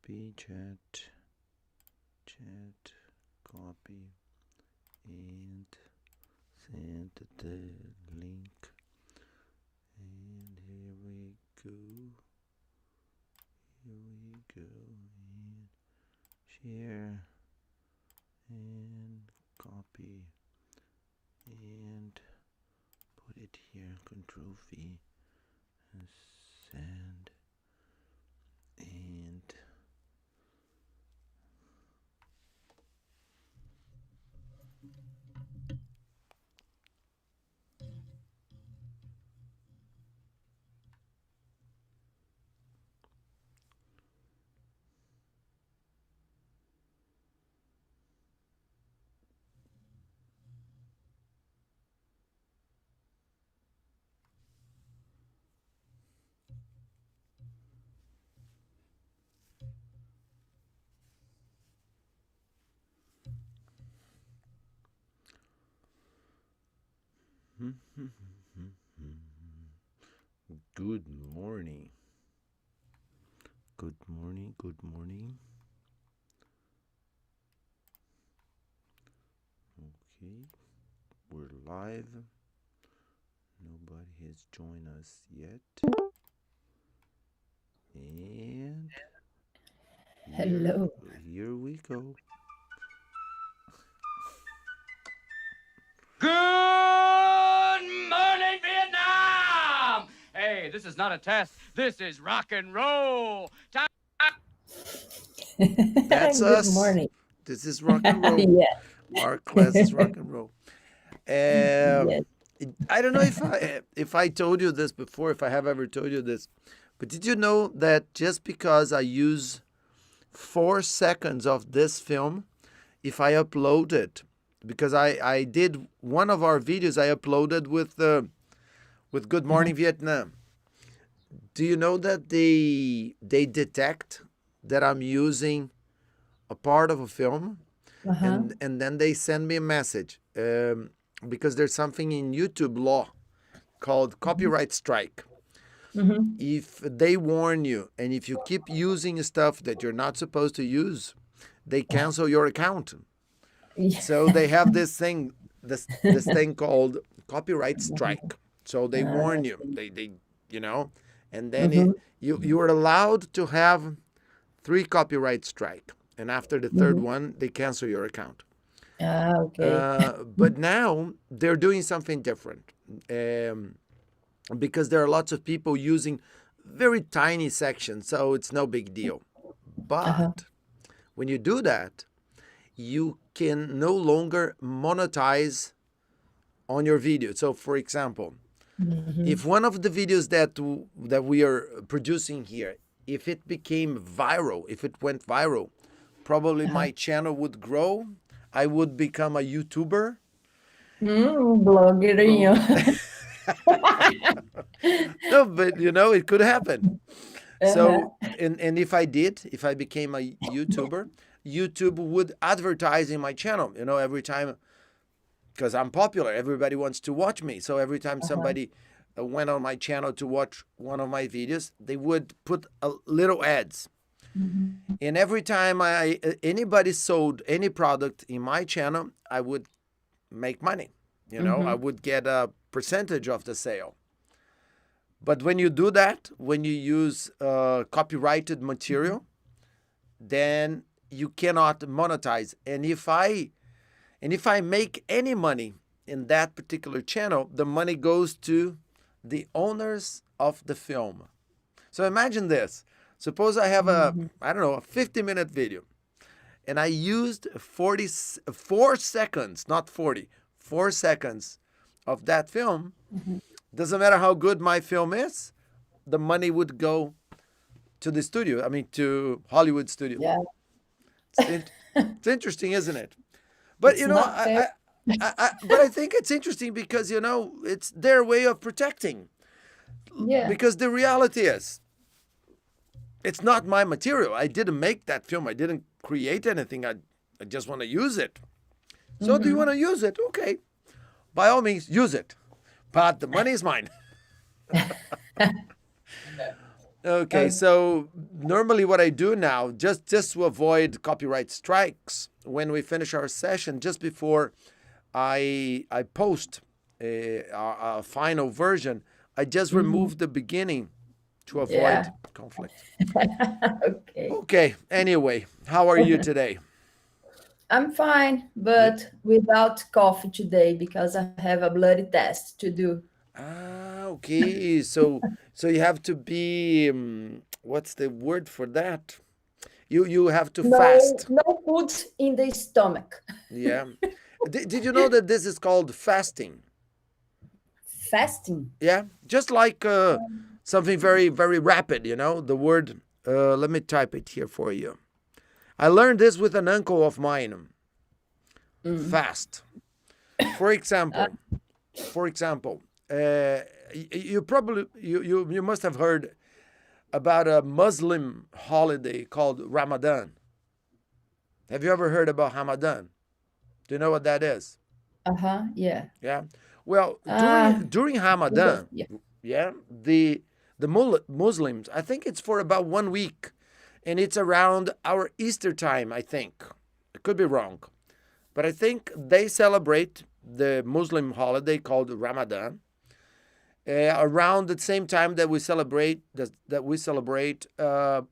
copy, chat, copy, and send the link. And here we go. And share and copy and put it here. Control V and send and good morning. Good morning. Good morning. Okay, we're live. Nobody has joined us yet. And Hello. here we go. Good morning, Vietnam! Hey, this is not a test. This is rock and roll. That's Good us. morning. This is rock and roll. Yeah. Our class is rock and roll. Yes. I don't know if I told you this before, if I have ever told you this, but did you know that just because I use 4 seconds of this film, if I upload it, because I did one of our videos I uploaded with Good Uh-huh. Morning Vietnam. Do you know that they detect that I'm using a part of a film, Uh-huh. and then they send me a message, because there's something in YouTube law called Mhm. copyright strike. Mhm. If they warn you and if you keep using stuff that you're not supposed to use, they cancel your account. Yeah. So they have this thing called copyright strike. So they warn you. Okay. They you know, and then Mhm. you are allowed to have 3 copyright strike, and after the third Mhm. one, they cancel your account. Okay. But now they're doing something different, um, because there are lots of people using very tiny sections, so it's no big deal. Uh-huh. But when you do that, you can no longer monetize on your video. So, for example, if Mhm. one of the videos that we are producing here, if it became viral, if it went viral, probably Uh-huh. my channel would grow. I would become a YouTuber. Blogueirinho. No, but it could happen. So, Uh-huh. and if I became a YouTuber, YouTube would advertise in my channel. Every time, because I'm popular, everybody wants to watch me. So every time Uh-huh. somebody went on my channel to watch one of my videos, they would put a little ads. Mhm. And every time anybody sold any product in my channel, I would make money. I Mhm. would get a percentage of the sale. But when you do that, when you use copyrighted material, then you cannot monetize. And if I make any money in that particular channel, the money goes to the owners of the film. So imagine this. Suppose I have Mhm. I don't know, a 50-minute video, and I used 4 seconds, not 40, 4 seconds of that film. Mhm. Doesn't matter how good my film is, the money would go to the studio. I mean, to Hollywood studio. Yeah. It's interesting, isn't it? But It's not fair. but I think it's interesting because it's their way of protecting. Yeah. Because the reality is, it's not my material. I didn't make that film. I didn't create anything. I just want to use it. So do you want Mhm. to use it? Okay, by all means, use it. But the money is mine. Okay, so normally what I do now, just to avoid copyright strikes, when we finish our session, just before I post a final version, I just remove the beginning to avoid Yeah. conflict. Okay. Okay, anyway, how are you today? I'm fine, Yeah. but without coffee today because I have a blood test to do. Okay. So you have to be what's the word for that? You have to No, fast. no food in the stomach. Yeah. Did you know that this is called fasting? Fasting. Yeah. Just like something very very rapid, the word let me type it here for you. I learned this with an uncle of mine. Fast. For Uh, example, uh, you probably you must have heard about a Muslim holiday called Ramadan. Have you ever heard about Ramadan? Do you know what that is? yeah. Yeah. Well, Uh, during kind of, Ramadan, yeah. yeah, the Muslims, I think it's for about 1 week, and it's around our Easter time. I think I could be wrong, but I think they celebrate the Muslim holiday called Ramadan around the same time that we celebrate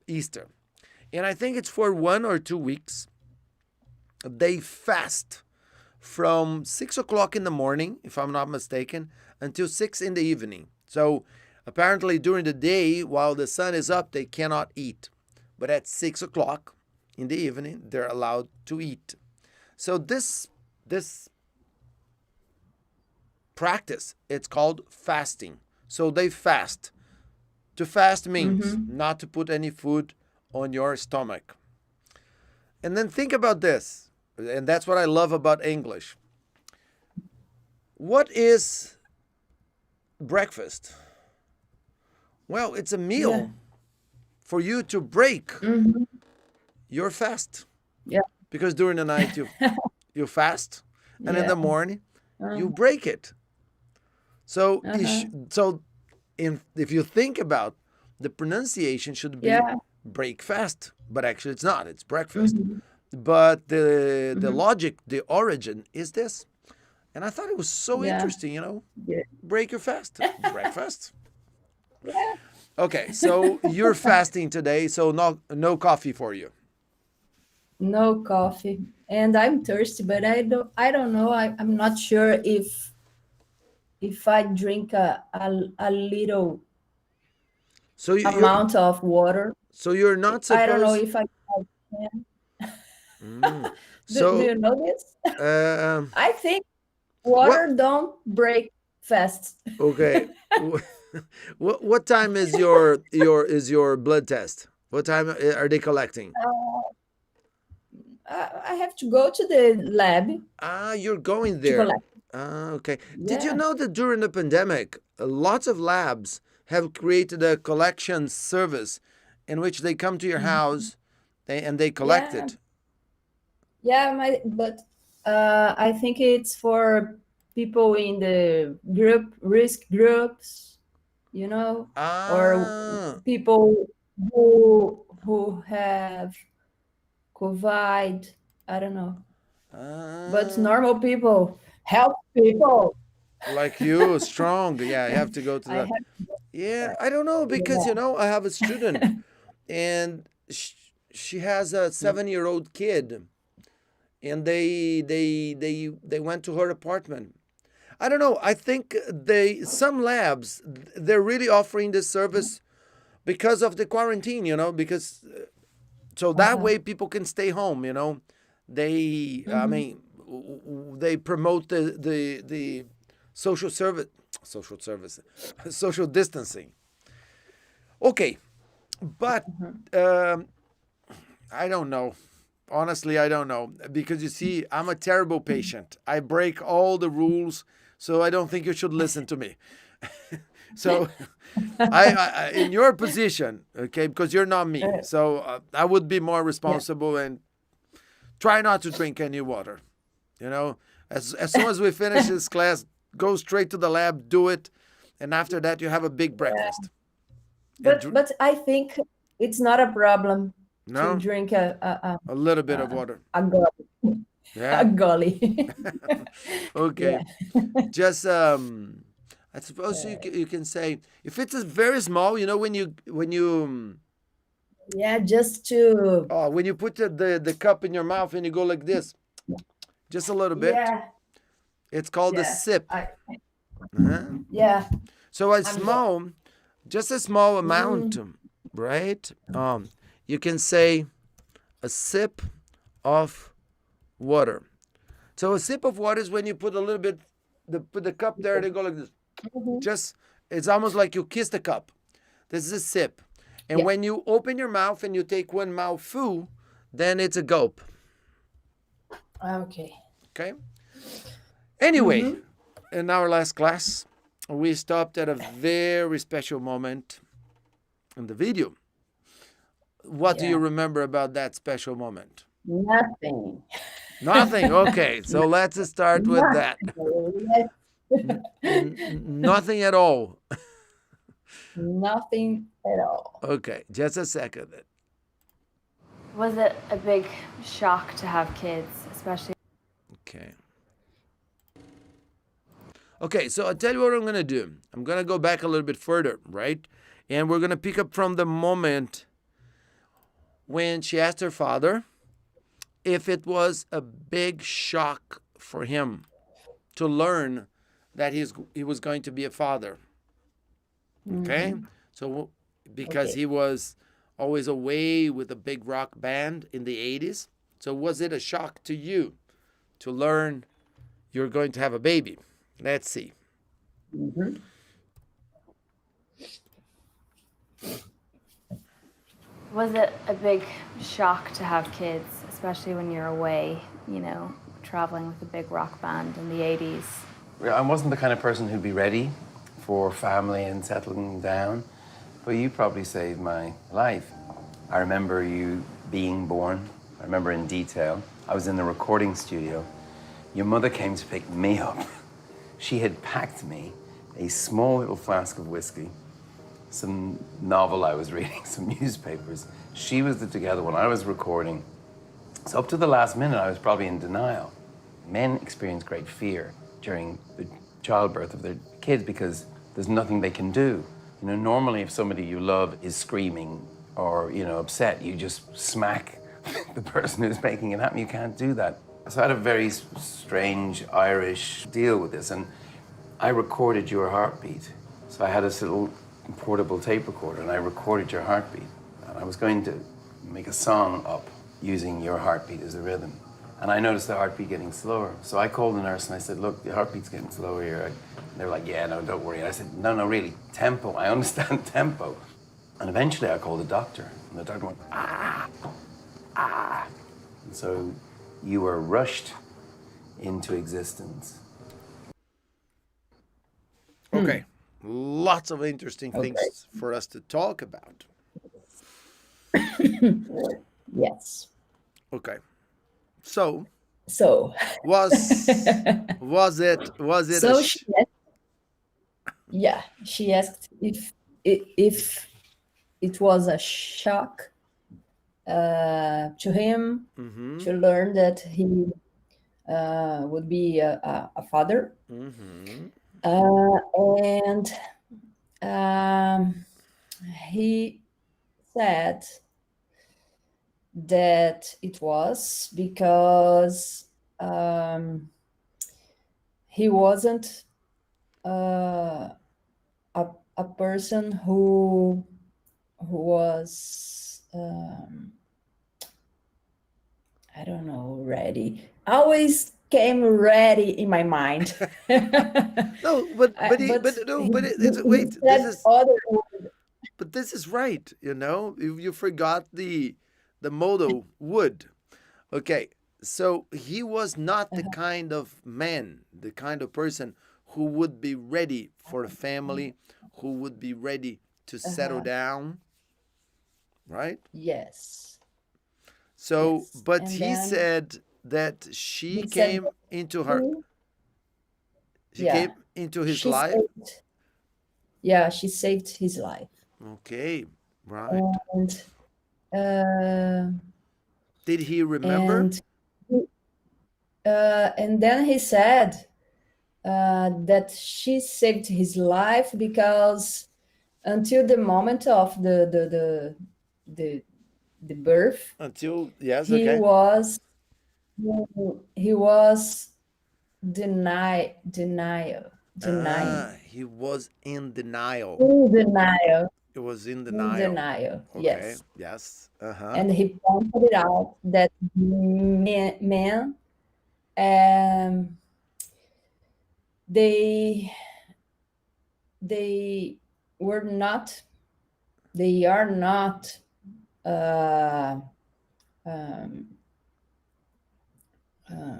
Easter, and I think it's for 1 or 2 weeks. They fast from 6 o'clock in the morning, if I'm not mistaken, until 6 in the evening. So apparently during the day, while the sun is up, they cannot eat, but at 6 o'clock in the evening, they're allowed to eat. So this practice, it's called fasting. So they fast. To fast means not to put any food on your stomach. And then think about this, and that's what I love about English. What is breakfast? Well, it's a Yeah. meal for you to break Mm-hmm. your fast. Yeah. Because during the night you fast, and in Yeah. the morning you break it. So Uh-huh. if you think about, the pronunciation should be Yeah. break fast, but actually it's not. It's breakfast. Mm-hmm. But the Mm-hmm. logic, the origin is this, and I thought it was so Yeah. interesting. Yeah. Break your fast, breakfast. Yeah. Okay, so you're fasting today, so no coffee for you. No coffee. And I'm thirsty, but I don't know. I'm not sure if I drink a little So amount of water. you're not I don't know supposed. if I can. Mm, Do so you know this? um, I think what? water don't break fast. Okay, what time is your blood test? What time are they collecting? I have to go to the lab You're going to there. collect. Okay. Did you Yeah. know that during the pandemic, lots of labs have created a collection service in which they come to your house and they collect Yeah. it? Yeah, but I think it's for people in the risk groups, or Ah, people who have COVID. I don't know. But ah, normal people, health people, like you, strong. Yeah, you have to go to I the. have Yeah, I don't know because yeah. I have a student and she has a 7-year-old kid, and they went to her apartment. I don't know. I think some labs, they're really offering this service because of the quarantine, because so that Uh-huh. way people can stay home. I Hmm. mean, they promote the social service, social service, social distancing. Okay, but um, I don't know. Honestly, I don't know because you see, I'm a terrible patient. I break all the rules, so I don't think you should listen to me. So, in your position, okay, because you're not me, so I would be more Yeah. responsible and try not to drink any water. As soon as we finish this class, go straight to the lab, do it, and after that, you have a big breakfast. And but I think it's not a problem to no, drink a little bit of water. a gully. A Yeah. gully. Okay. Yeah. Just I suppose you can say if it's a very small, Yeah, just to, when you put the cup in your mouth and you go like this, just a little bit. yeah, It's called a yeah. sip. I Uh-huh. yeah, So a I'm going. small, just a small amount, Mm, right? You can say a sip of water. So a sip of water is when you put a little bit, put the cup there and you go like this. mhm. Just it's almost like you kiss the cup. This is a sip. And Yeah. when you open your mouth and you take one mouthful, then it's a gulp. Okay. Okay? Anyway, Mm-hmm. in our last class, we stopped at a very special moment in the video. What do you Yeah. remember about that special moment? Nothing. Nothing. Okay, so let's start with that. Nothing. Yes. Nothing at all. Nothing at all. Okay, just a second. Was it a big shock to have kids, especially? Okay. Okay, so I'll tell you what I'm going to do. I'm going to go back a little bit further, right? And we're going to pick up from the moment when she asked her father if it was a big shock for him to learn that he was going to be a father. Okay? So because Okay. he was always away with a big rock band in the 80s. So was it a shock to you to learn you're going to have a baby? Let's see. Mm-hmm. Was it a big shock to have kids, especially when you're away, traveling with a big rock band in the 80s? I wasn't the kind of person who'd be ready for family and settling down, but you probably saved my life. I remember you being born. I remember in detail. I was in the recording studio. Your mother came to pick me up. She had packed me a small little flask of whiskey, some novel I was reading, some newspapers. She was together when I was recording. So up to the last minute, I was probably in denial. Men experience great fear during the childbirth of their kids because there's nothing they can do. Normally if somebody you love is screaming or, upset, you just smack the person who's making it happen. You can't do that. So I had a very strange Irish deal with this, and I recorded your heartbeat. So I had this little portable tape recorder, and I recorded your heartbeat. And I was going to make a song up using your heartbeat as a rhythm. And I noticed the heartbeat getting slower. So I called the nurse and I said, look, the heartbeat's getting slower here. And they were like, yeah, no, don't worry. And I said, no, really, tempo. I understand tempo. And eventually I called the doctor. And the doctor went, ah, ah. And so you were rushed into existence. Okay. Lots of interesting things for us to talk about. Yes. Okay. So So, was it so she asked if it was a shock to him Mm-hmm. to learn that he would be a father. Mm-hmm. And he said that it was because he wasn't a person who was I don't know, ready. Always came ready in my mind. No, wait. Said other. But this is right. You forgot the modal would. Okay, so he was not the kind of man, the kind of person who would be ready for a family, who would be ready to settle down, right? Yes. So, Yes. but And he then said that she he said came into her, she yeah, came into his she life. saved, yeah, she saved his life. Okay. Right. And uh, Did he remember? and and then he said that she saved his life because until the moment of the, the birth, Until, yes, he okay. was he was denying, He was in denial. in denial, It was in in denial. denial. Okay. Yes, Yes. Uh-huh. and he pointed out that men um, they they were not they are not uh, um, uh,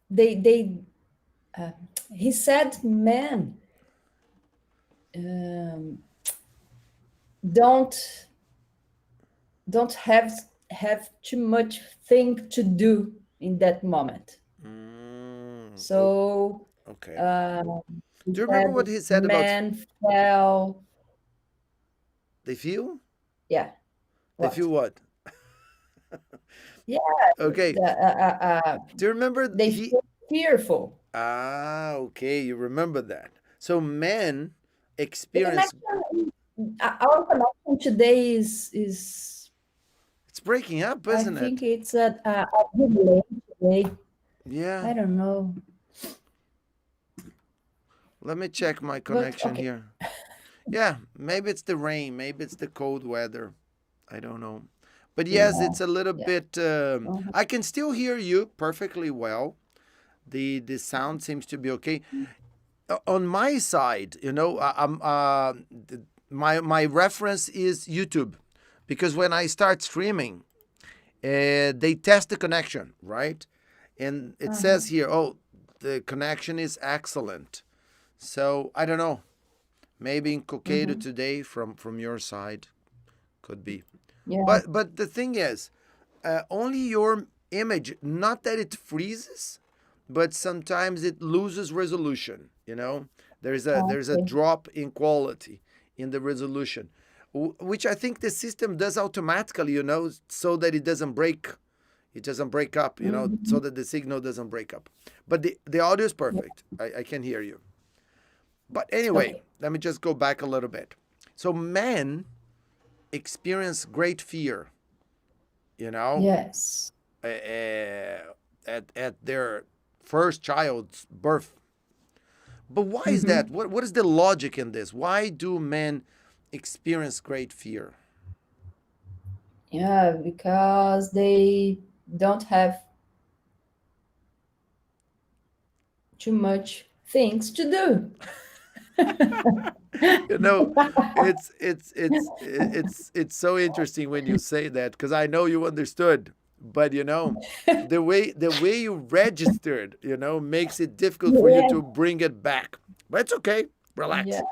they uh, he said men um, don't don't have too much thing to do in that moment. Oh, So okay. uh, he Do you remember said what he said about men fell. they feel? Yeah, They feel what? what? Yeah, Okay. the, Do you remember they he feel fearful. okay, you remember that. So men The experience connection, our connection today is it's breaking up, I isn't think it? it's a delay today. Yeah. I don't know, Let me check my but connection okay. here. Yeah, maybe it's the rain, maybe it's the cold weather. I don't know. But yes, Yeah, it's a little yeah. bit Uh-huh. I can still hear you perfectly well. The sound seems to be okay. On my side, I'm my reference is YouTube because when I start streaming, they test the connection, right? And it Uh-huh. says here, oh, the connection is excellent. So I don't know. Maybe in Coqueiro Mm-hmm. today from your side could be. Yeah. But the thing is, only your image. Not that it freezes, but sometimes it loses resolution. There's a Okay. drop in quality in the resolution, which I think the system does automatically. So that it doesn't break up. Mm-hmm. So that the signal doesn't break up. But the audio is perfect. I can hear you. But anyway, Okay. let me just go back a little bit. So men experience great fear, you know, Yes. at their first child's birth. But why is that? Mm-hmm. What is the logic in this? Why do men experience great fear? Yeah, because they don't have too much things to do. You know, it's so interesting when you say that because I know you understood, but the way you registered, makes it difficult for you Yeah. to bring it back. But it's okay. Yeah. Relax.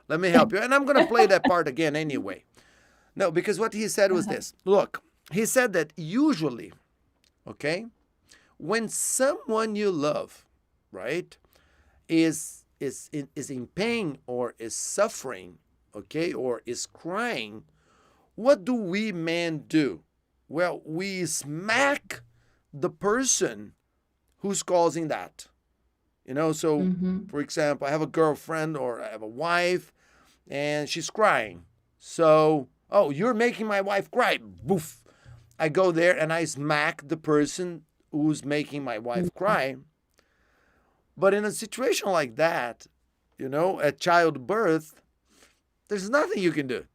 Let me help you. And I'm going to play that part again anyway. No, because what he said was Uh-huh. this. Look, he said that usually, okay, when someone you love, right, is in pain or is suffering, okay, or is crying, what do we men do? Well, we smack the person who's causing that. So Mm-hmm. for example, I have a girlfriend or I have a wife and she's crying. So, oh, you're making my wife cry. Boof. I go there and I smack the person who's making my wife cry. But in a situation like that, at childbirth, there's nothing you can do.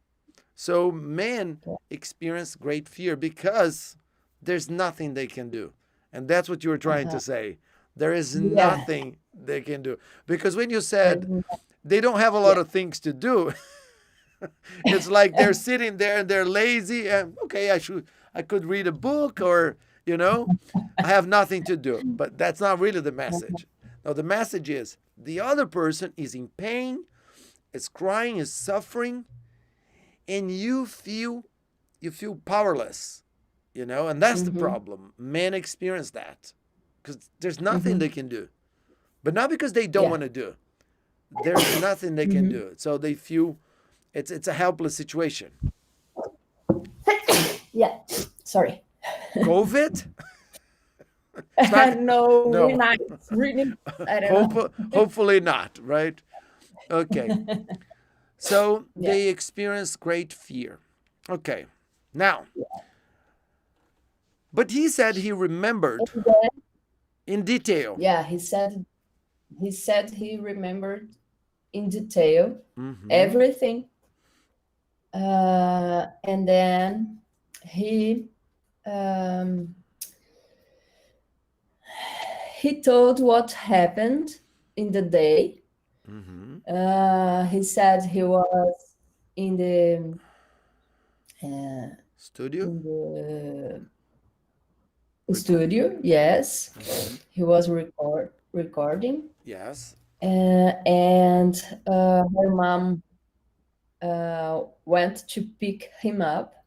So men experience great fear because there's nothing they can do. And that's what you were trying to Uh-huh. say. There is Yeah. nothing they can do. Because when you There's said no- they don't have a lot Yeah. of things to do, it's like they're sitting there and they're lazy and okay, I could read a book or, I have nothing to do. But that's not really the message. No, the message is the other person is in pain, is crying, is suffering, and you feel powerless, and that's the Mm-hmm. problem. Men experience that because there's nothing Mm-hmm. they can do, but not because they don't Yeah. want to do, there's nothing they can Mhm. do. So they feel it's a helpless situation. Yeah. Sorry. COVID? It's not. No, really No. nice. Really, I don't Hope, know. hopefully not, right? Okay. So Yeah. they experience great fear. Okay. Now, but he said he remembered And then, in detail. yeah, he said he remembered in detail Hmm. everything. And then he um, he told what happened in the day. Hmm. He said he was in the uh, Studio. in the studio. Yes, Hmm. he was recording, Yes. and her mom went to pick him up,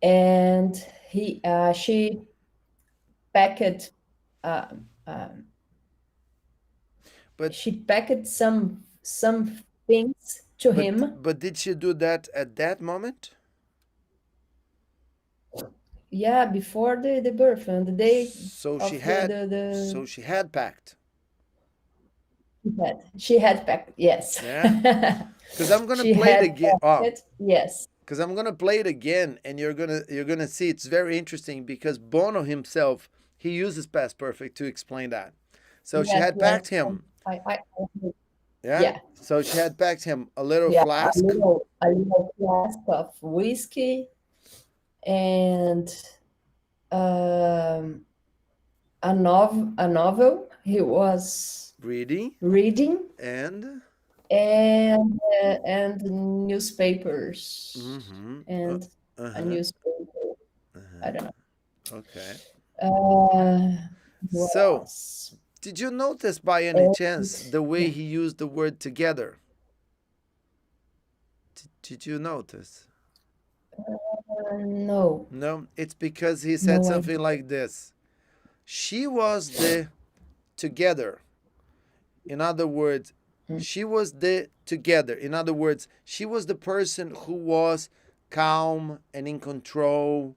and she packed uh, um, But she packed some things to him. but did she do that at that moment? Yeah, before the birth and the day So she of had the packed. she had packed, yes. Yeah. Because I'm gonna She play it had again. Oh, packed, yes. because I'm gonna play it again, and you're gonna see it's very interesting because Bono himself he uses past perfect to explain that. So she Yes, had yes. packed him. I Yeah. yeah, So she had packed him a little yeah, flask. a little flask of whiskey and um, a novel he was Reading reading, and and newspapers mm-hmm. and a Uh-huh. newspaper. I Uh-huh. don't know. Okay. What So else? did you notice by any And chance the way yeah, he used the word together? Did you notice? no, No, it's because he said no something idea. like this. She was the together. In other words, Mm, she was the together. In other words, she was the person who was calm and in control,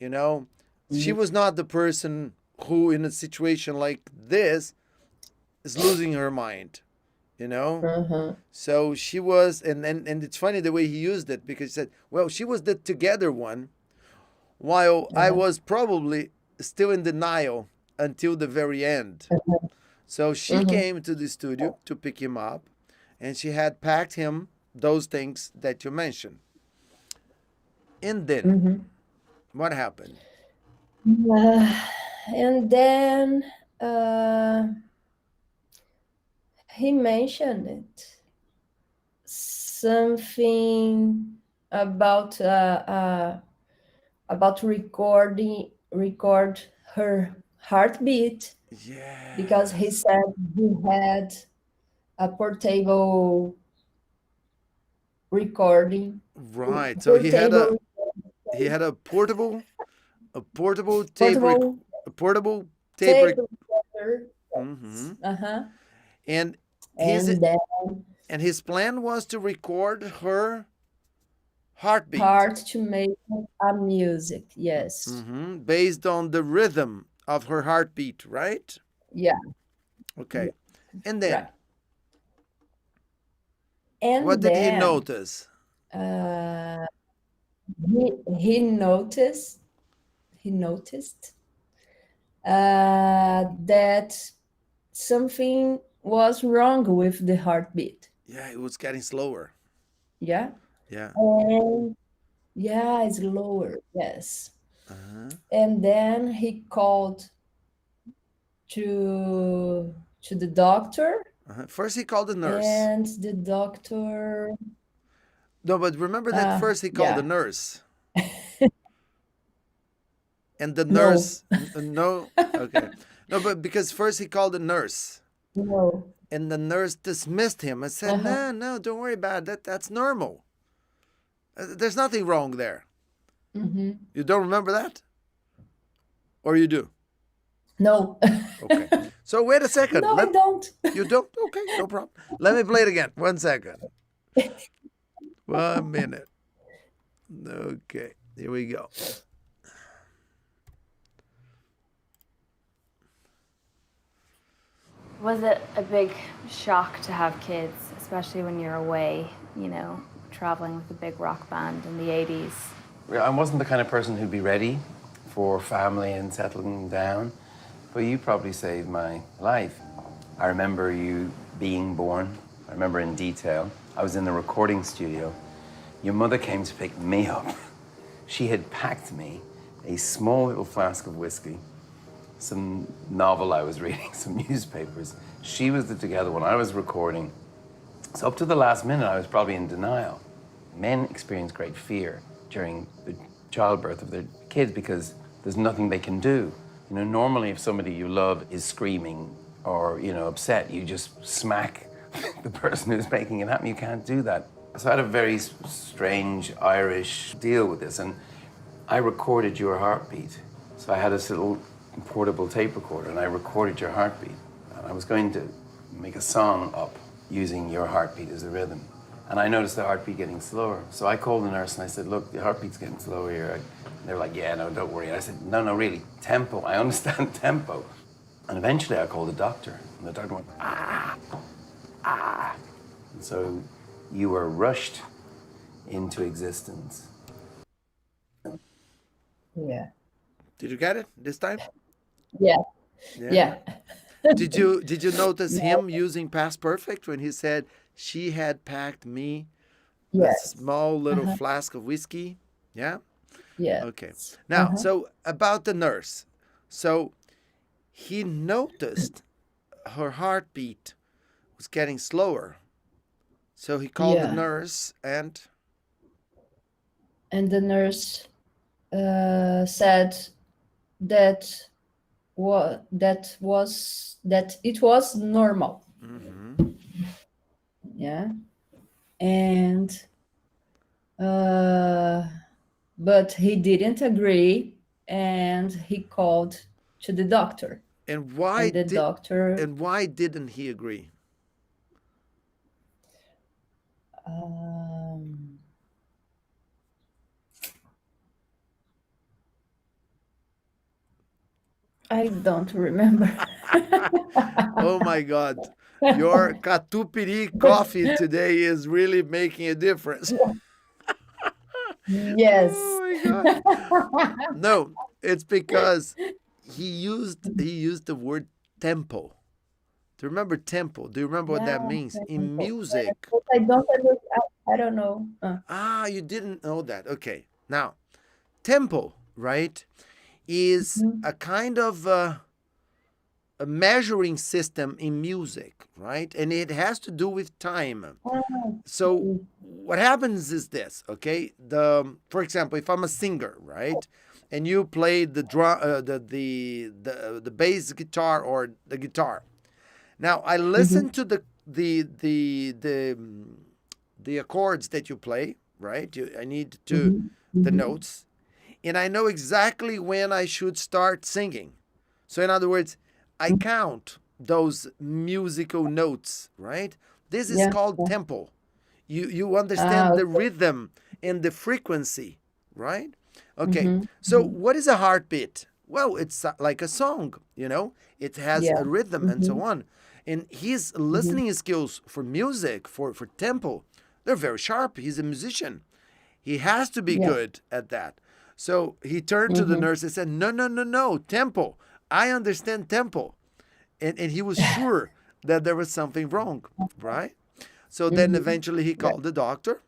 you know. She mm, was not the person who in a situation like this is losing her mind, you know. uh-huh, So she was and it's funny the way he used it because he said, well, she was the together one while I uh-huh, was probably still in denial until the very end. uh-huh, So she mhm, came to the studio to pick him up, and she had packed him those things that you mentioned. And then, mhm. what happened? And then he mentioned it. Something about record her heartbeat, because he Yes. said he had a recording Right. So portable he had a portable portable a portable tape tape rec- recorder. hmm Uh-huh. and his And then and his plan was to record her heartbeat. hard to make a music. Yes. Based on the rhythm of her heartbeat, right? Yeah. Yeah. Okay. And Right. then, what And did he then notice? uh, he noticed that something was wrong with the heartbeat. Yeah, it was getting slower. Yeah. Yeah. And yeah, it's lower. Yes. Uh-huh. And then he called to the doctor, Uh-huh. First, he called the nurse. and the doctor, No, but remember that first he called the yeah, nurse. And the no, nurse, no, okay. No, but because first he called the nurse. no, And the nurse dismissed him and said, uh-huh. no, no, don't worry about it. That's normal. There's nothing wrong there. Hmm. You don't remember that? Or you do? No. Okay. So wait a second. No, I don't. You don't? Okay, no problem. Let me play it again. 1 second. 1 minute. Okay, here we go. Was it a big shock to have kids, especially when you're away, traveling with a big rock band in the 80s? I wasn't the kind of person who'd be ready for family and settling down, but you probably saved my life. I remember you being born. I remember in detail. I was in the recording studio. Your mother came to pick me up. She had packed me a small little flask of whiskey, some novel I was reading, some newspapers. She was the together one. I was recording. So up to the last minute, I was probably in denial. Men experience great fear during the childbirth of their kids because there's nothing they can do. Normally if somebody you love is screaming or, upset, you just smack the person who's making it happen. You can't do that. So I had a very strange Irish deal with this, and I recorded your heartbeat. So I had this little portable tape recorder, and I recorded your heartbeat. And I was going to make a song up using your heartbeat as a rhythm. And I noticed the heartbeat getting slower. So I called the nurse and I said, look, the heartbeat's getting slower here. And they were like, yeah, no, don't worry. And I said, no, really, tempo. I understand tempo. And eventually I called the doctor. And the doctor went, ah. And so you were rushed into existence. Yeah. Did you get it this time? Yeah. Yeah. Did you notice him using past perfect when he said she had packed me a Yes. small little flask of whiskey? Yeah? Yeah. Okay. Now, so about the nurse. So he noticed her heartbeat was getting slower. So he called the Yeah. nurse and And the nurse said that it was normal. Yeah. And but he didn't agree, and he called to the doctor. and why And the doctor and why didn't he agree? I don't remember. Oh my God. Your catupiry coffee today is really making a difference. Yes. Oh my God. No, it's because he used the word tempo. Do you remember tempo? Do you remember what that Yeah, means? In tempo. music. But I don't understand. I don't know. You didn't know that. Okay. Now, tempo, right, is a kind of a measuring system in music, right? And it has to do with time. So what happens is this, okay? For example, if I'm a singer, right, and you play the drum, the bass guitar or the guitar. Now I listen to the accords that you play, right? I need to the notes, and I know exactly when I should start singing. So in other words, I count those musical notes, right? This is Yeah, called yeah. tempo. You understand the Okay. rhythm and the frequency, right? Okay. So what is a heartbeat? Well, it's like a song, It has Yeah. a rhythm and so on. And his listening skills for music, for tempo, they're very sharp. He's a musician. He has to be Yeah. good at that. So he turned to the nurse and said, no, no, no, no, tempo. I understand tempo. And he was sure that there was something wrong, right? So then eventually he called the doctor,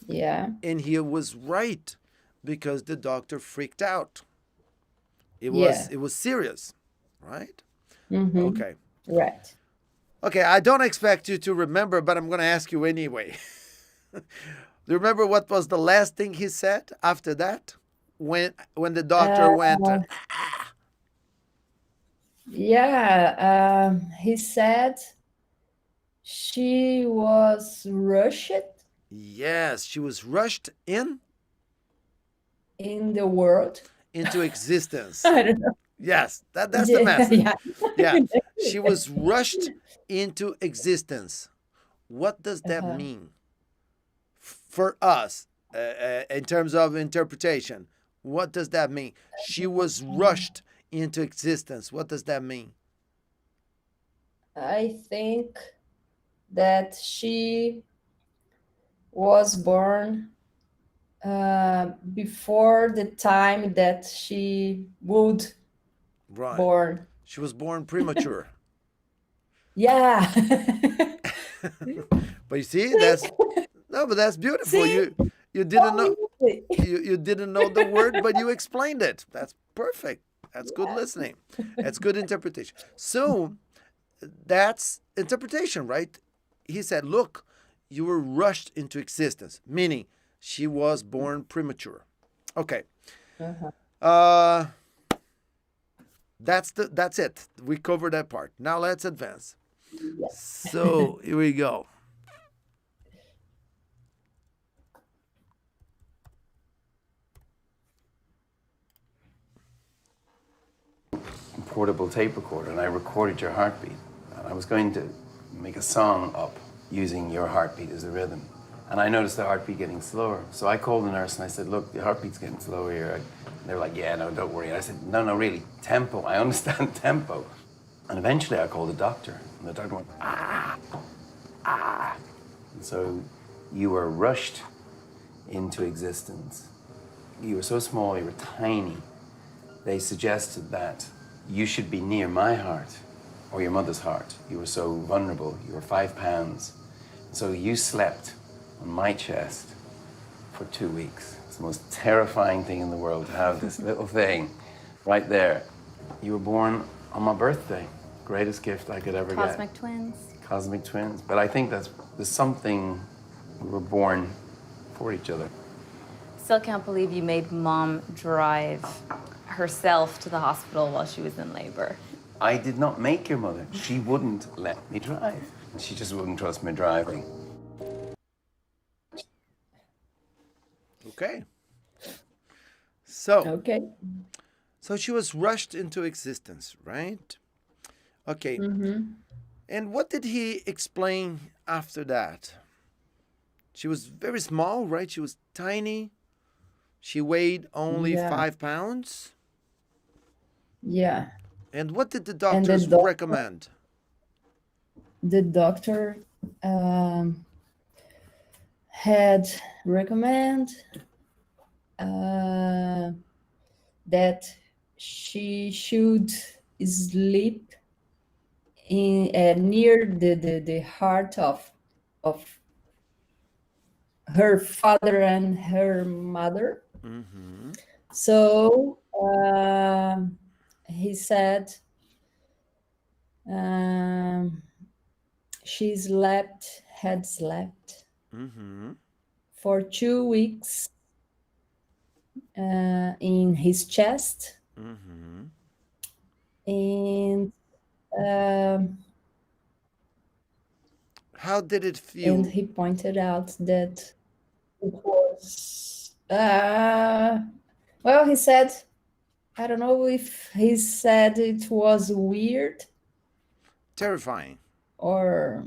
Yeah. and he was right because the doctor freaked out. It Yeah. was serious, right? Mhm. Okay. Right. Okay, I don't expect you to remember, but I'm going to ask you anyway. Do you remember what was the last thing he said after that? When the doctor went, Yeah. He said she was rushed yes, she was rushed in the world. into existence. I don't know. Yes, that's the Yeah, message. yeah. Yeah, she was rushed into existence. What does that Uh-huh. mean for us in terms of interpretation? What does that mean? She was rushed into existence. What does that mean? I think that she was born before the time that she would Right. born. She was born premature. Yeah. But you see, that's no, but that's beautiful. See, You didn't know so easy. you didn't know the word, but you explained it. That's perfect. That's good listening. That's good interpretation. So that's interpretation, right? He said, "Look, you were rushed into existence," meaning she was born premature. Okay. Uh-huh. Uh, that's it. We covered that part. Now let's advance. So here we go. Portable tape recorder, and I recorded your heartbeat. And I was going to make a song up using your heartbeat as a rhythm. And I noticed the heartbeat getting slower. So I called the nurse and I said, look, the heartbeat's getting slower here. And they were like, yeah, no, don't worry. And I said, no, really, tempo. I understand tempo. And eventually I called the doctor. And the doctor went, ah, ah. And so you were rushed into existence. You were so small, you were tiny. They suggested that you should be near my heart or your mother's heart. You were so vulnerable. You were 5 pounds. So you slept on my chest for 2 weeks. It's the most terrifying thing in the world to have this little thing right there. You were born on my birthday. Greatest gift I could ever get. Cosmic twins. Cosmic twins. But I think there's something, we were born for each other. Still can't believe you made Mom drive herself to the hospital while she was in labor. I did not make your mother. She wouldn't let me drive. She just wouldn't trust me driving. Okay. So Okay. so she was rushed into existence, right? Okay. And what did he explain after that? She was very small, right? She was tiny. She weighed only Yeah. 5 pounds. Yeah. And what did the And doctors recommend? the doctor had recommend that she should sleep in near the heart of her father and her mother. Mm-hmm. So he said had slept Mm-hmm. for 2 weeks in his chest, Mm-hmm. and um, How did it and feel? he pointed out that it was well, he said, I don't know if he said it was weird Terrifying. or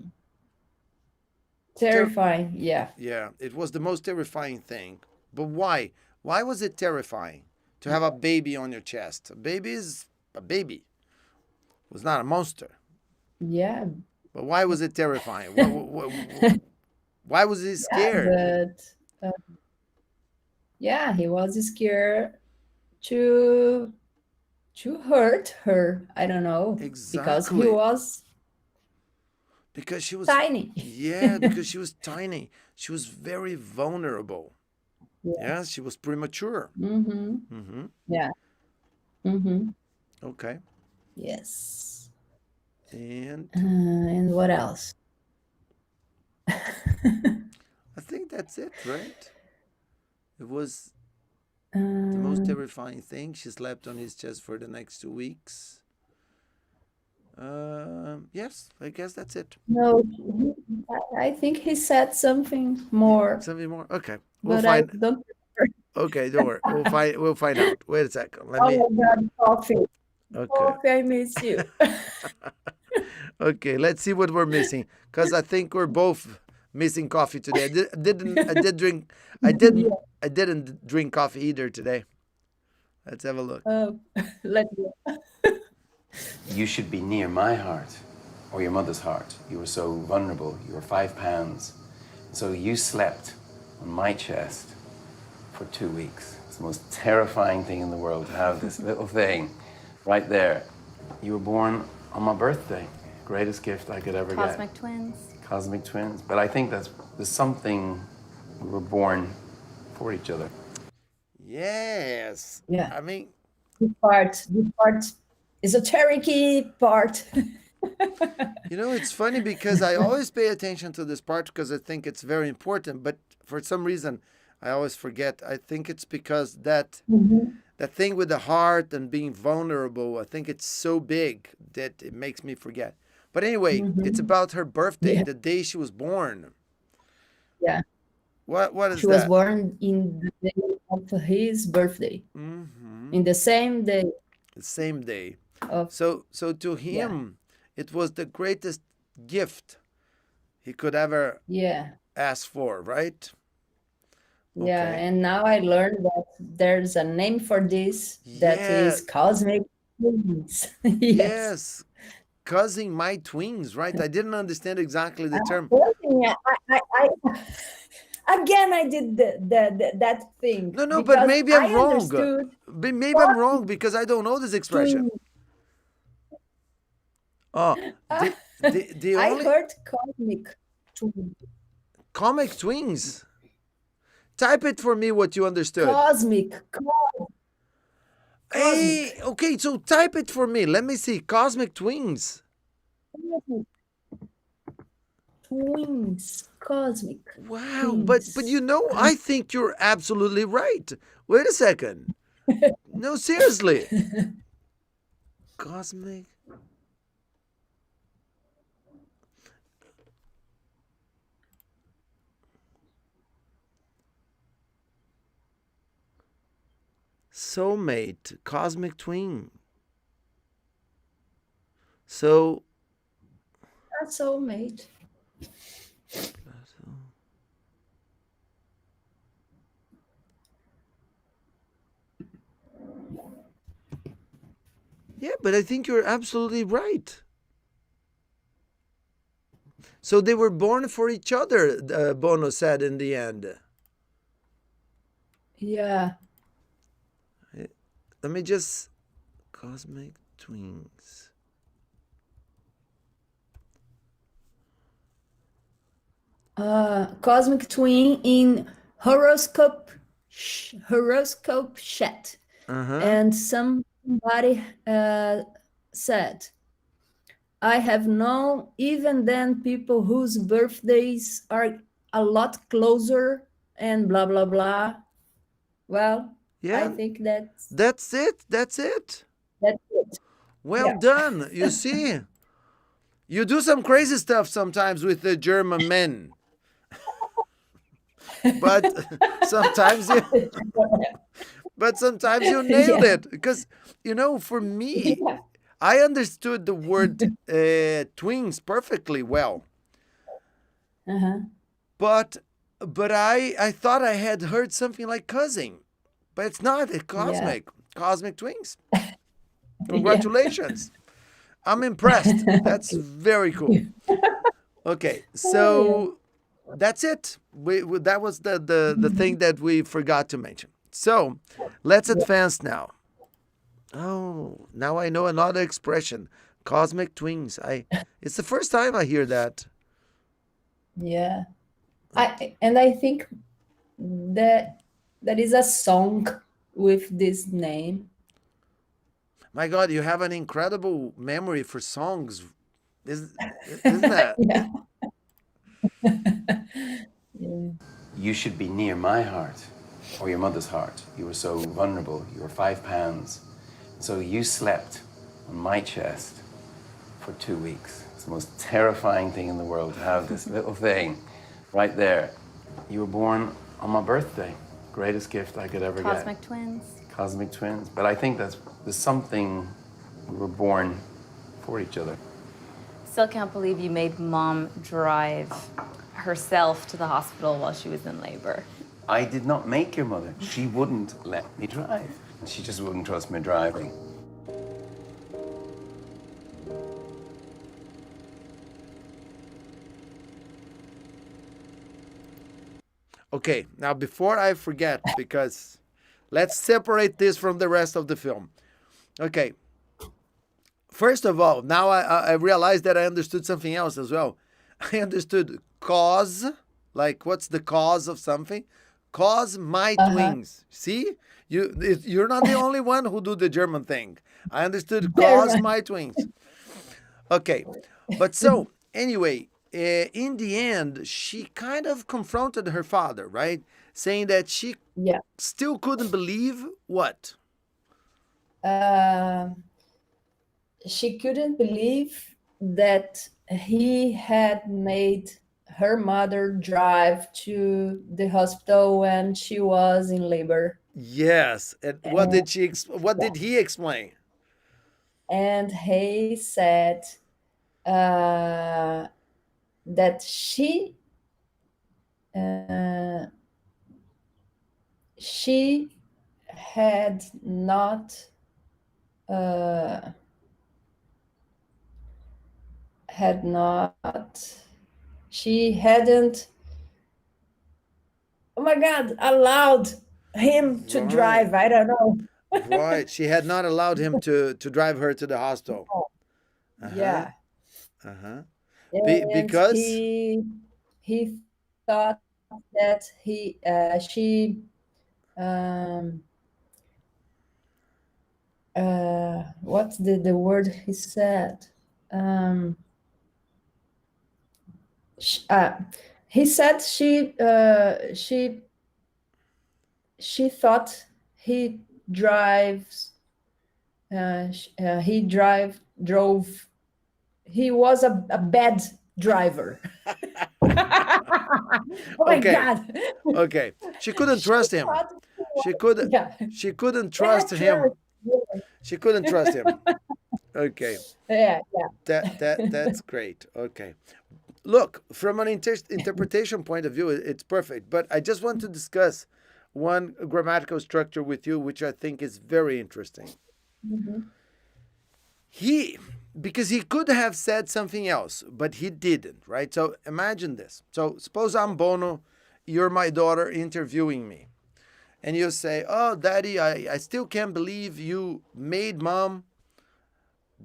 Ter- terrifying. Yeah. yeah, it was the most terrifying thing. But why? Why was it terrifying to have a baby on your chest? A baby is a baby. It was not a monster. Yeah. But why was it terrifying? Why was he scared? But yeah, he was scared to hurt her. I don't know, because he Exactly. was Because she was tiny. yeah, because she was tiny. She was very vulnerable. Yeah. Yeah, she was premature. Mm-hmm. Mm-hmm. Yeah. Mm-hmm. Okay. Yes. And And what else? I think that's it, right? It was the most terrifying thing. She slept on his chest for the next 2 weeks. Yes, I guess that's it. No, I think he said something more, Something more? Okay. We'll but I find don't remember. okay, don't worry. We'll find out. Wait a second. Let Oh me my God, coffee. Okay. Coffee, I miss you. Okay, let's see what we're missing. Because I think we're both missing coffee today. I did drink, Yeah. I didn't drink coffee either today. Let's have a look. Let You should be near my heart or your mother's heart. You were so vulnerable. You were 5 pounds. So you slept on my chest for 2 weeks. It's the most terrifying thing in the world to have this little thing right there. You were born on my birthday. Greatest gift I could ever Cosmic get. twins. Cosmic twins. But I think there's something, we were born for each other. Yes. Yeah. I mean, this part is a tricky part. it's funny because I always pay attention to this part because I think it's very important, but for some reason I always forget. I think it's because that thing with the heart and being vulnerable, I think it's so big that it makes me forget. But anyway, it's about her birthday, Yeah. the day she was born. Yeah. What is She was that? born in the day of his birthday, in the same day The same day. of, So to yeah, him, it was the greatest gift he could ever yeah, ask for, right? yeah. Okay. And now I learned that there's a name for this that Yeah, is cosmic twins. Yes. yes. Cousin my twins, right? I didn't understand exactly the term. Yeah, again, I did that thing No, but because maybe I I'm wrong. understood Maybe I'm wrong because I don't know this expression. twin. Oh, the I only heard cosmic twin. comic twins. Type it for me what you understood. Cosmic. Hey, okay, so type it for me. Let me see. Cosmic twins. Twins. Cosmic. Wow, Twins. but I think you're absolutely right. Wait a second. No, seriously. Cosmic. Soulmate, cosmic twin. So, That's soulmate. yeah, but I think you're absolutely right. So they were born for each other, Bono said in the end. Yeah. Let me just. Cosmic twins. Cosmic twin in horoscope chat. And somebody said, I have known even then people whose birthdays are a lot closer and blah blah blah. Well, Yeah, I think that's that's it. That's it. it. Well Yeah. done. You see, you do some crazy stuff sometimes with the German men, but sometimes you, nailed it. Because for me, I understood the word twins perfectly well, Uh-huh. but I thought I had heard something like cousin, but it's not. It's cosmic twins. Congratulations. I'm impressed. That's very cool. Okay, so that's it. That was the thing that we forgot to mention. So let's advance now. Oh, now I know another expression. Cosmic twins. It's the first time I hear that. Yeah. I think that is a song with this name. My God, you have an incredible memory for songs. Isn't that? Yeah. You should be near my heart or your mother's heart. You were so vulnerable. You were 5 pounds. So you slept on my chest for 2 weeks. It's the most terrifying thing in the world to have this little thing right there. You were born on my birthday. Greatest gift I could ever get. Cosmic twins. Cosmic twins. But I think there's something, We were born for each other. Still can't believe you made Mom drive herself to the hospital while she was in labor. I did not make your mother. She wouldn't let me drive. She just wouldn't trust me driving. Okay, now before I forget, because let's separate this from the rest of the film. Okay, first of all, now I realized that I understood something else as well. I understood cause, like what's the cause of something? Cause my twins. See, you're not the only one who do the German thing. I understood cause my twins. Okay, but so anyway, in the end, she kind of confronted her father, right? Saying that she Yeah. still couldn't believe what? She couldn't believe that he had made her mother drive to the hospital when she was in labor. Yes. And what did what did he explain? And he said that uh, she had not had not she hadn't, oh my god, allowed him to Right. drive. I don't know. Right. She had not allowed him to drive her to the hospital. Uh-huh. Yeah. Uh-huh. And Because he thought that he she um what's the word he said, um sh- uh, he said she thought he drives he drove he was a bad driver. Oh my okay. god. Okay. She couldn't She trust him. thought he She was, could yeah, she couldn't trust bad him. driver. She couldn't trust him. Okay. Yeah, yeah. That's great. Okay. Look, from an interpretation point of view, it's perfect. But I just want to discuss one grammatical structure with you, which I think is very interesting. Mhm. He, because he could have said something else, but he didn't, right? So imagine this. So suppose I'm Bono, you're my daughter interviewing me, and you say, "Oh, Daddy, I still can't believe you made Mom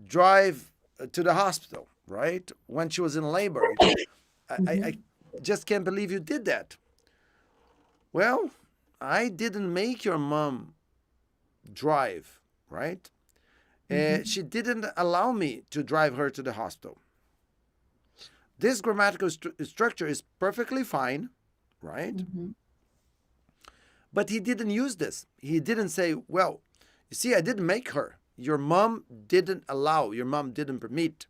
drive to the hospital, right? When she was in labor. I just can't believe you did that." Well, I didn't make your mom drive, right? She didn't allow me to drive her to the hospital. This grammatical structure is perfectly fine, right? But he didn't use this. He didn't say, well, you see, I didn't make her. Your mom didn't allow, your mom didn't permit.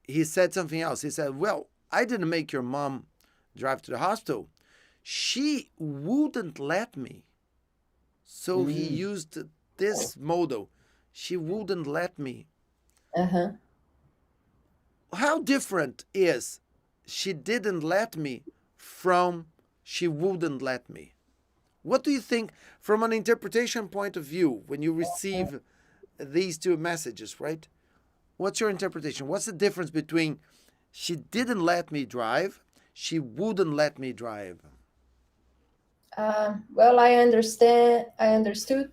He said something else. He said, well, I didn't make your mom drive to the hospital. She wouldn't let me. So he used this modal. She wouldn't let me. Uh-huh. How different is she didn't let me from she wouldn't let me? What do you think from an interpretation point of view when you receive these two messages, right? What's your interpretation? What's the difference between she didn't let me drive, she wouldn't let me drive? Well, I understood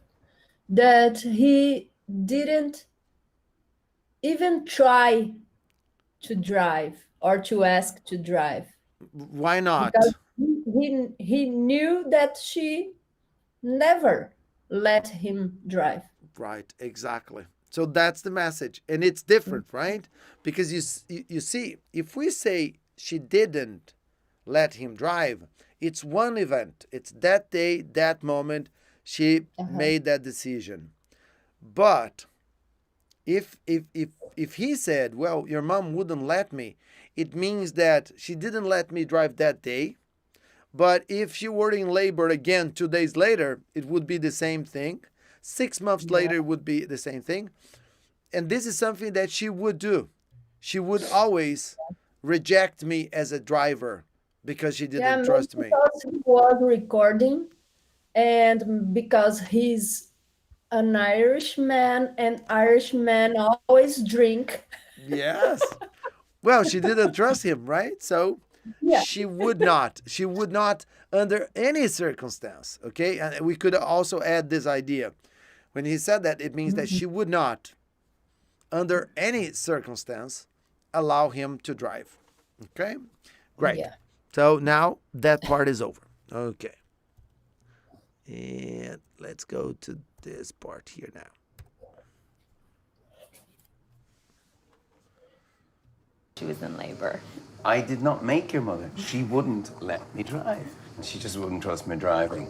that he didn't even try to drive or to ask to drive, Why because not? he knew that she never let him drive. Right, exactly. So that's the message. And it's different, right? Because you see, if we say she didn't let him drive, it's one event. It's that day, that moment she made that decision. But if he said, well, your mom wouldn't let me, it means that she didn't let me drive that day. But if she were in labor again 2 days later, it would be the same thing. 6 months later would be the same thing. And this is something that she would do. She would always reject me as a driver because she Yeah, didn't maybe trust me. because he was recording, and because he's an Irishman, and Irishmen always drink. Yes. Well, she didn't trust him, right? So Yeah. she would not under any circumstance, okay? And we could also add this idea. When he said that, it means that she would not, under any circumstance, allow him to drive. Okay? Great. Yeah. So now that part is over. Okay. And let's go to this part here now. She was in labor. I did not make your mother. She wouldn't let me drive. She just wouldn't trust me driving.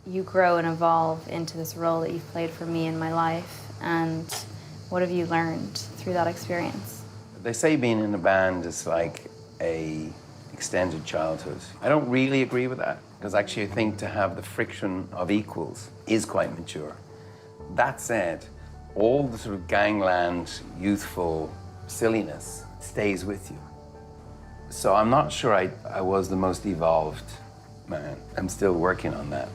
You grow and evolve into this role that you've played for me in my life. And what have you learned through that experience? They say being in a band is like a extended childhood. I don't really agree with that, because actually I think to have the friction of equals is quite mature. That said, all the sort of gangland, youthful silliness stays with you. So I'm not sure I was the most evolved man. I'm still working on that.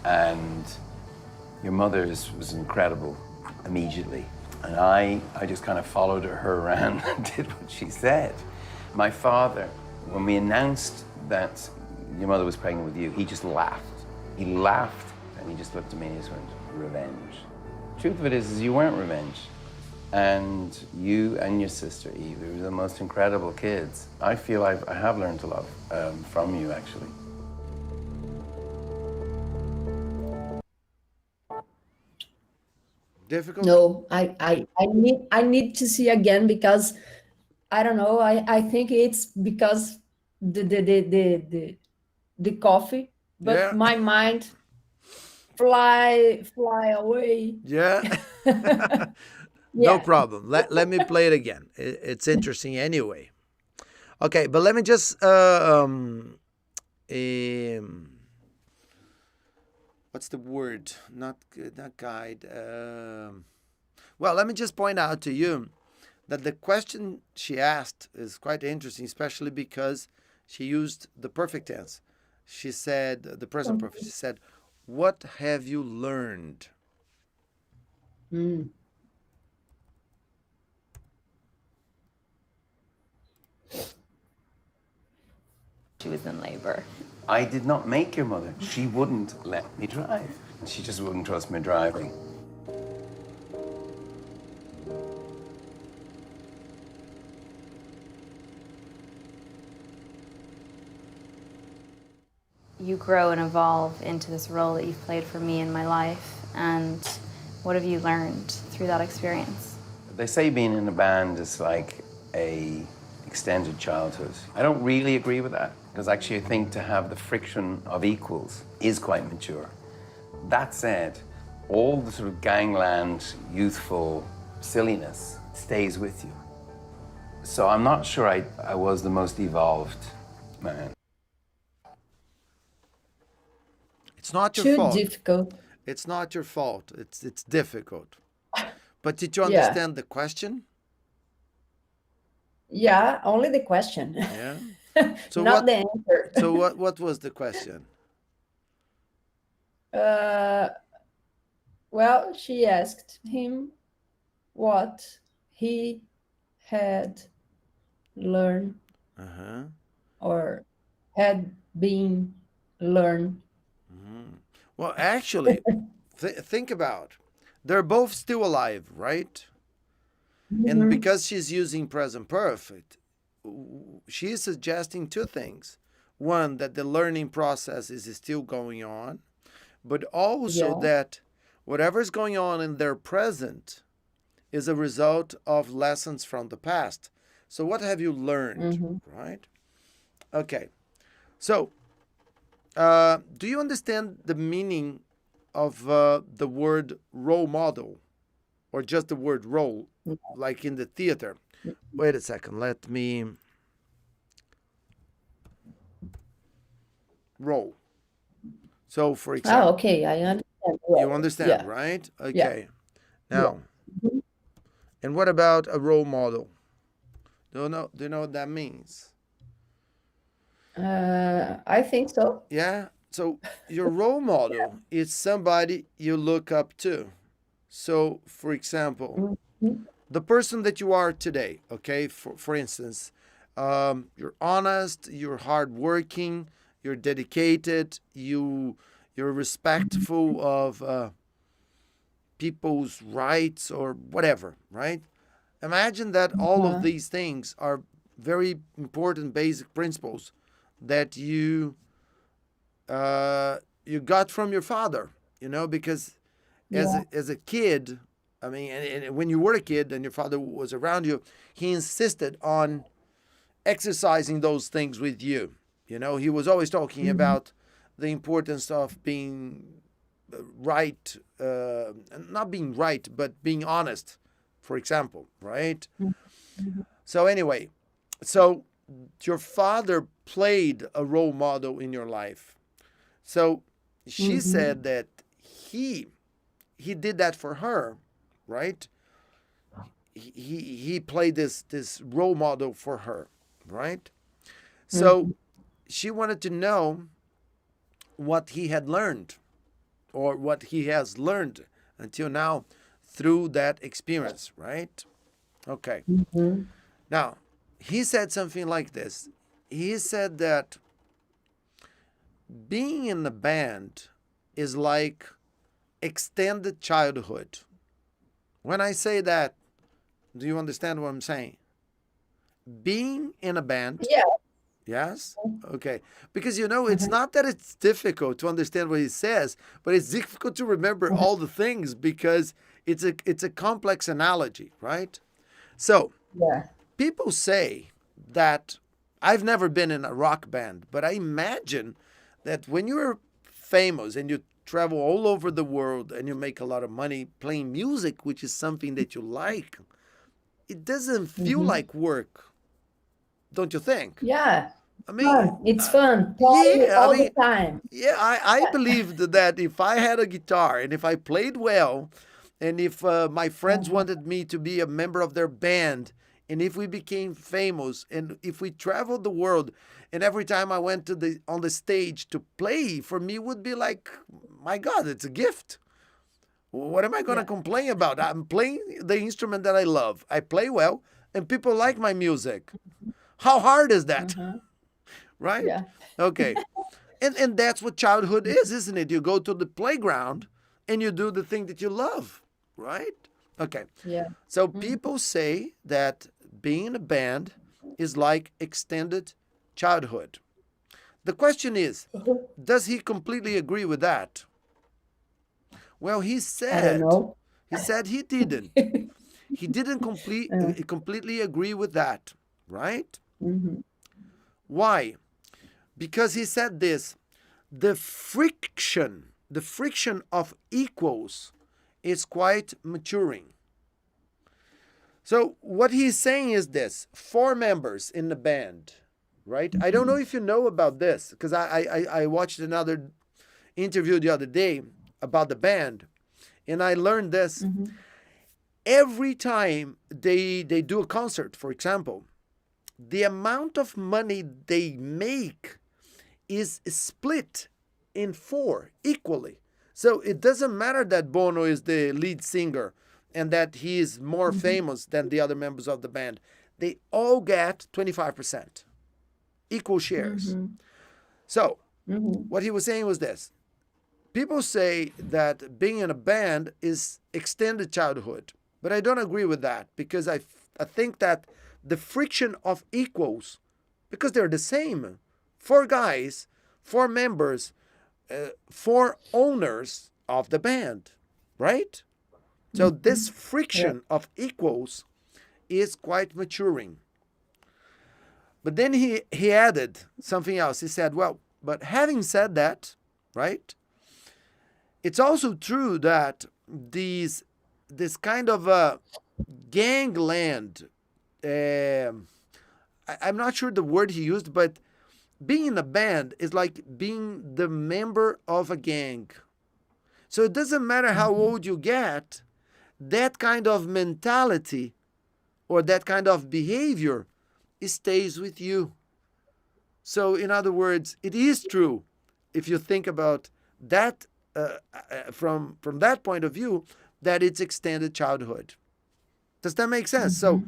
And your mother's was incredible immediately. And I just kind of followed her around and did what she said. My father, when we announced that your mother was pregnant with you, he just laughed. He laughed and he just looked at me and he just went, revenge. Truth of it is you weren't revenge. And you and your sister Eve, you were the most incredible kids. I feel I have learned a lot from you, actually. Difficult? No, I need to see again, because I don't know. I think it's because the coffee, but Yeah. my mind fly away. Yeah. No Yeah. problem. Let me play it again. It's interesting anyway. Okay, but let me just what's the word? Not guide. Well, let me just point out to you that the question she asked is quite interesting, especially because she used the perfect tense. She said the present perfect. She said, "What have you learned?" Mm. She was in labor. I did not make your mother. She wouldn't let me drive. She just wouldn't trust me driving. You grow and evolve into this role that you've played for me in my life. And what have you learned through that experience? They say being in a band is like a extended childhood. I don't really agree with that, because actually I think to have the friction of equals is quite mature. That said, all the sort of gangland, youthful silliness stays with you. So I'm not sure I was the most evolved man. It's not your Too fault. difficult. It's not your fault. It's difficult. But did you Yeah. understand the question? Yeah, only the question, Yeah. So not what? the answer. So what was the question? Well, she asked him what he had learned Uh-huh. or had been learned. Well, actually, think about. They're both still alive, right? And because she's using present perfect, she is suggesting two things. One, that the learning process is still going on, but also Yeah. that whatever's going on in their present is a result of lessons from the past. So what have you learned, right? Okay. So, do you understand the meaning of the word role model, or just the word role, like in the theater? Wait a second. Let me roll. So, for example, Okay, I understand. you Well, understand, yeah, right? yeah, Okay. yeah. Now, and what about a role model? Do you know what that means? I think so. Yeah. So your role model is somebody you look up to. So, for example, Mhm. the person that you are today, okay, for instance, you're honest, you're hardworking, you're dedicated, you're respectful of people's rights or whatever, right? Imagine that all of Uh, these things are very important basic principles that you got from your father, because yeah. as a kid, I mean, and when you were a kid and your father was around you, he insisted on exercising those things with you. He was always talking Mhm. about the importance of being right, not being right, but being honest, for example, right? Mhm. So, anyway, so your father played a role model in your life. So she Mhm. said that he he did that for her, right? He played this role model for her, right? So Mhm. she wanted to know what he had learned or what he has learned until now through that experience, right? Okay. Mhm. Now, he said something like this. He said that being in the band is like extended childhood. When I say that, do you understand what I'm saying? Being in a band, Yeah. yes? Okay. Because it's Uh-huh. not that it's difficult to understand what he says, but it's difficult to remember Uh-huh. all the things because it's a complex analogy, right? So, Yeah. people say that I've never been in a rock band, but I imagine that when you're famous and you travel all over the world and you make a lot of money playing music, which is something that you like, it doesn't feel Mhm. like work, don't you think? Yeah. I mean, Fun. It's fun. Party yeah, I all the mean, time. yeah, I believed that if I had a guitar and if I played well, and if my friends Uh-huh. wanted me to be a member of their band, and if we became famous, and if we traveled the world, and every time I went to the on the stage to play, for me would be like, my God, it's a gift. What am I going to Yeah. complain about? I'm playing the instrument that I love. I play well, and people like my music. How hard is that? Uh-huh. Right? Yeah. Okay. And that's what childhood is, isn't it? You go to the playground and you do the thing that you love, right? Okay. Yeah. So Mhm. people say that being in a band is like extended childhood. The question is, does he completely agree with that? Well, he I don't said know. he said he didn't. He didn't Uh, completely agree with that, right? mhm. Why? Because he said this, the friction of equals is quite maturing. So what he's saying is this: four members in the band, right? I don't know if you know about this because I watched another interview the other day about the band, and I learned this. Mhm. Every time they do a concert, for example, the amount of money they make is split in four equally. So it doesn't matter that Bono is the lead singer and that he is more Mhm. famous than the other members of the band. They all get 25%, equal shares. Mhm. So Mhm. what he was saying was this: people say that being in a band is extended childhood, but I don't agree with that because I think that the friction of equals, because they're the same, four guys, four members, four owners of the band, right? So this Mhm. Yeah. friction of equals is quite maturing. But then he added something else. He said, well, but having said that, right? It's also true that these this kind of gangland um, I'm not sure the word he used, but being in a band is like being the member of a gang. So it doesn't matter how old you get, that kind of mentality or that kind of behavior, it stays with you. So, in other words, it is true if you think about that from that point of view, that it's extended childhood. Does that make sense? So,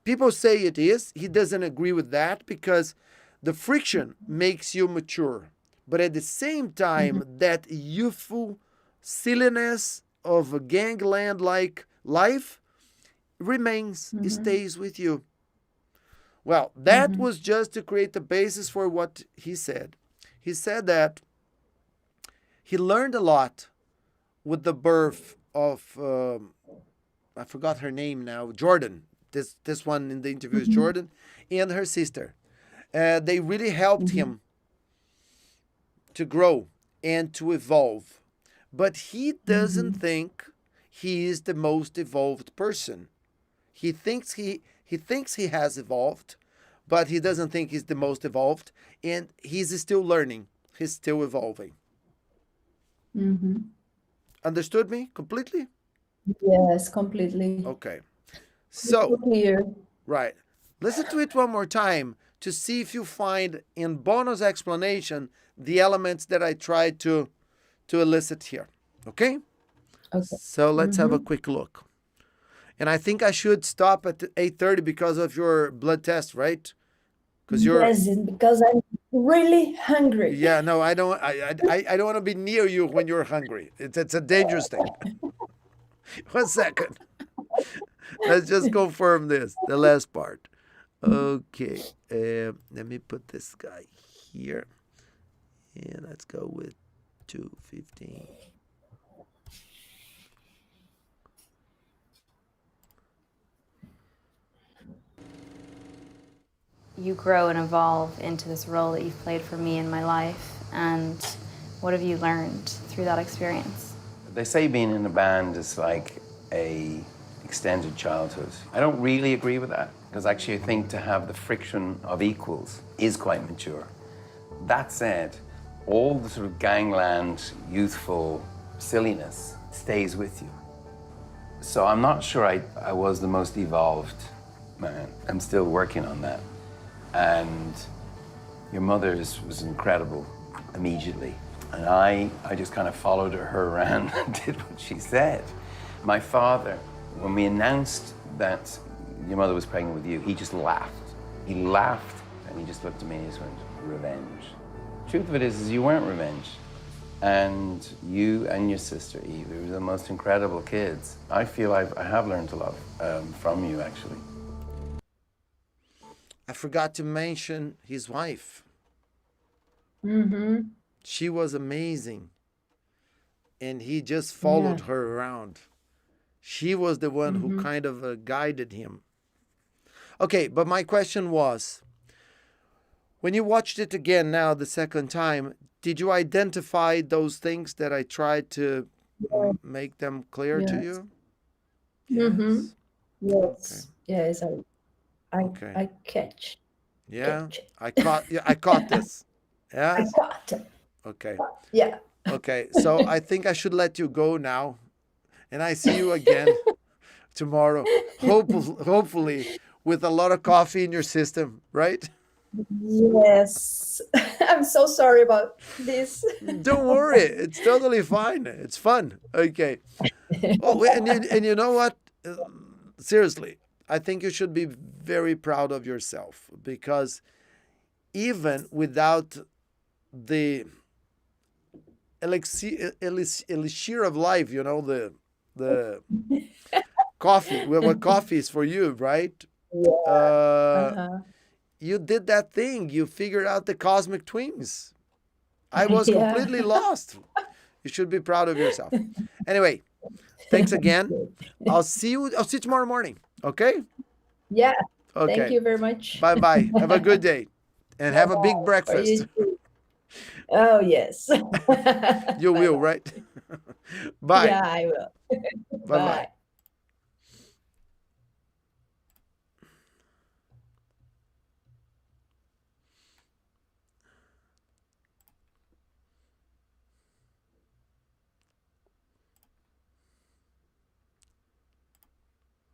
people say it is. He doesn't agree with that because the friction makes you mature. But at the same time, that youthful silliness of a gangland like life remains, it stays with you. Well, that was just to create the basis for what he said. He said that he learned a lot with the birth of, I forgot her name now, Jordan. This one in the interview is Jordan, and her sister. They really helped him to grow and to evolve. But he doesn't think he is the most evolved person. He thinks he has evolved, but he doesn't think he's the most evolved, and he's still learning. He's still evolving. Understood me completely? Yes, completely. Okay. So, Clear. right. Listen to it one more time to see if you find in Bono's explanation the elements that I tried to elicit here. Okay? Okay. So let's have a quick look. And I think I should stop at 8:30 because of your blood test, right? Because you're Yes, because I'm really hungry. yeah, no, I don't want to be near you when you're hungry. It's a dangerous thing. 1 second. Let's just confirm this, the last part. Okay. Let me put this guy here. And let's go with 2:15. You grow and evolve into this role that you've played for me in my life, and what have you learned through that experience? They say being in a band is like a extended childhood. I don't really agree with that, because actually I think to have the friction of equals is quite mature. That said, all the sort of gangland, youthful silliness stays with you. So I'm not sure I was the most evolved man. I'm still working on that. And your mother's was incredible immediately. And I just kind of followed her around and did what she said. My father, when we announced that your mother was pregnant with you, he just laughed. He laughed and he just looked at me and he just went, revenge. Truth of it is you weren't revenge. And you and your sister Eve, you were the most incredible kids. I feel I have learned a lot from you, actually. I forgot to mention his wife. She was amazing. And he just followed her around. She was the one who kind of guided him. Okay, but my question was, when you watched it again now the second time, did you identify those things that I tried to make them clear to you? Yes. Yes. Yes, Okay. I catch. Yeah, Catch it. I caught this. Yeah. I got it. Okay. Yeah. Okay. So I think I should let you go now, and I see you again tomorrow. Hopefully, with a lot of coffee in your system, right? Yes. I'm so sorry about this. Don't worry, it's totally fine. It's fun. Okay. Oh, and you know what? Seriously, I think you should be very proud of yourself, because even without the elixir of life, you know, the coffee, what coffee is for you, right? Yeah. You did that thing. You figured out the cosmic twins. I was Yeah. completely lost. You should be proud of yourself. Anyway, thanks again. I'll see you tomorrow morning. Okay? Yeah. Okay. Thank you very much. Bye-bye. Have a good day. And have a big For breakfast. you too. Oh, yes. You will, right? Bye. Yeah, I will. Bye-bye. Bye.